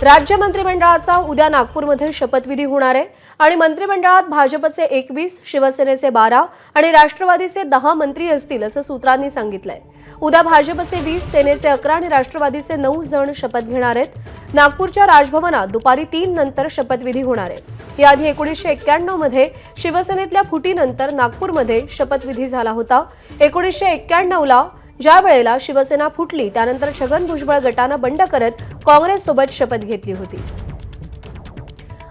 राज्य मंत्रिमंडळाचा उद्या नागपूरमध्ये शपथविधी होणार आहे आणि मंत्रिमंडळात भाजपचे 21, शिवसेनेचे 12 आणि राष्ट्रवादीचे 10 मंत्री असतील असं सूत्रांनी सांगितलंय। उद्या भाजपचे 20, सेनेचे 11 आणि राष्ट्रवादीचे 9 जण शपथ घेणार आहेत। नागपूरच्या राजभवनात दुपारी 3 नंतर शपथविधी होणार आहे। याआधी 1991 मध्ये शिवसेनेतल्या फुटीनंतर नागपूरमध्ये शपथविधी झाला होता। 1991 ला ज्या वेळेला शिवसेना फुटली त्यानंतर छगन भुजबळ गटानं बंड करत काँग्रेससोबत शपथ घेतली होती।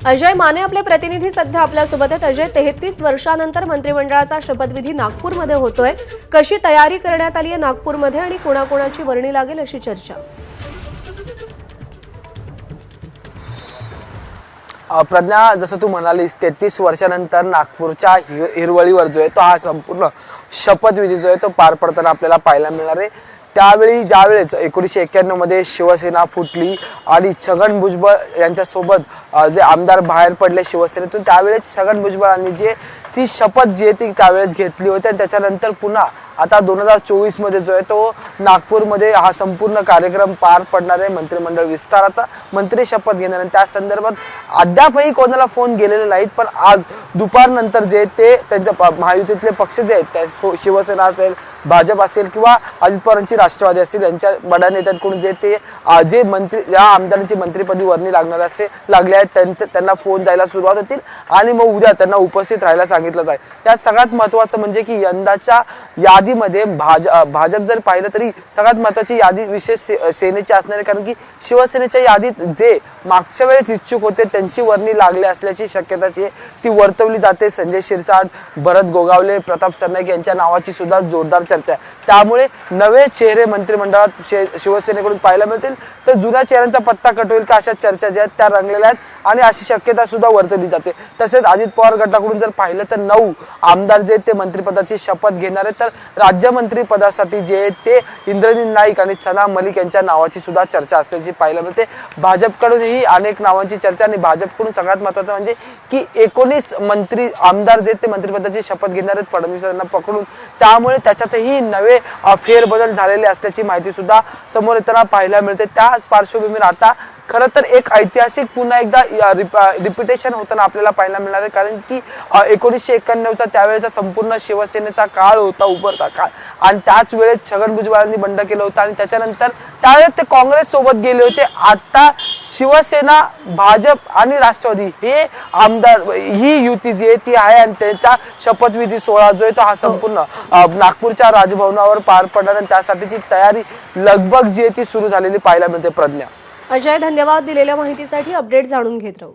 अजय माने आपले प्रतिनिधी सध्या आपल्या सोबत आहेत। अजय, 33 वर्षांनंतर मंत्रिमंडळाचा शपथविधी नागपूरमध्ये होतोय, कशी तयारी करण्यात आली आहे नागपूरमध्ये आणि कोणाकोणाची वर्णी लागेल अशी चर्चा? प्रज्ञा, जसं तू म्हणालीस 33 वर्षानंतर नागपूरच्या हिरवळीवर जो आहे तो हा संपूर्ण शपथविधी जो आहे तो पार पडताना आपल्याला पाहायला मिळणार आहे। त्यावेळी ज्यावेळेस 1991 मध्ये शिवसेना फुटली आणि छगन भुजबळ यांच्यासोबत जे आमदार बाहेर पडले शिवसेनेतून, त्यावेळेस छगन भुजबळांनी जे ती शपथ जी आहे ती त्यावेळेस घेतली होती आणि त्याच्यानंतर पुन्हा आता 2024 मध्ये जो आहे तो नागपूरमध्ये हा संपूर्ण कार्यक्रम पार पडणार आहे। मंत्रिमंडळ विस्ताराचा मंत्री शपथ घेणार आणि त्या संदर्भात अद्यापही कोणाला फोन गेलेले नाहीत, पण आज दुपारनंतर जे ते त्यांच्या महायुतीतले पक्ष जे आहेत, शिवसेना असेल, भाजप असेल किंवा अजित पवारांची राष्ट्रवादी असेल, यांच्या बड्या नेत्यांकडून जे ते जे मंत्री या आमदारांची मंत्रिपदी वर्णी लागणार लागले आहेत त्यांना फोन जायला सुरुवात होतील आणि मग उद्या त्यांना उपस्थित राहायला सांगितलं जाईल। त्यात सगळ्यात महत्त्वाचं म्हणजे की यंदाच्या यादीमध्ये भाजप जर पाहिलं तरी सगळ्यात महत्त्वाची यादी विशेष सेनेची असणार आहे, कारण की शिवसेनेच्या यादीत जे मागच्या वेळेस इच्छुक होते त्यांची वर्णी लागली असल्याची शक्यताची ती वर्तवली जाते। संजय शिरसाट, भरत गोगावले, प्रताप सरनाईक यांच्या नावाची सुद्धा जोरदार चर्चा आहे। त्यामुळे नवे चेहरे मंत्रिमंडळात शिवसेनेकडून पाहायला मिळतील, तर जुन्या चेहऱ्यांचा पत्ता कट होईल का अशा चर्चा ज्या आहेत त्या रंगलेल्या आहेत आणि अशी शक्यता सुद्धा वर्तवली जाते। तसेच अजित पवार गटाकडून जर पाहिलं तर 9 आमदार जे ते मंत्रिपदाची शपथ घेणार आहेत, तर राज्यमंत्री पदासाठी जे ते इंद्रनील नाईक आणि सना मलिक यांच्या नावाची सुद्धा चर्चा असल्याची पाहायला मिळते। भाजपकडूनही अनेक नावांची चर्चा आणि भाजपकडून सगळ्यात महत्त्वाचं म्हणजे की 19 मंत्री आमदार जे ते मंत्रिपदाची शपथ घेणार आहेत फडणवीस यांना पकडून, त्यामुळे त्याच्यातही नवे फेरबदल झालेले असल्याची माहिती सुद्धा समोर येताना पाहायला मिळते। त्याच पार्श्वभूमीवर आता खरं तर एक ऐतिहासिक पुन्हा एकदा रिपिटेशन होताना आपल्याला पाहायला मिळणार आहे, कारण की 1991चा त्यावेळेचा संपूर्ण शिवसेनेचा काळ होता, उभरता काळ, आणि त्याच वेळेस छगन भुजबळांनी बंड केलं होतं आणि त्याच्यानंतर त्यावेळेस ते काँग्रेस सोबत गेले होते। आता शिवसेना, भाजप आणि राष्ट्रवादी हे आमदार ही युती जी आहे ती आहे आणि त्यांचा शपथविधी सोहळा जो आहे तो हा संपूर्ण नागपूरच्या राजभवनावर पार पडणार आणि त्यासाठीची तयारी लगबग जी आहे ती सुरू झालेली पाहायला मिळते। प्रज्ञा, अजय, धन्यवाद दिलेल्या माहितीसाठी। अपडेट जाणून घेत राहू।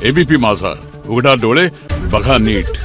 एबीपी माझा, उघडा डोळे बघा नीट।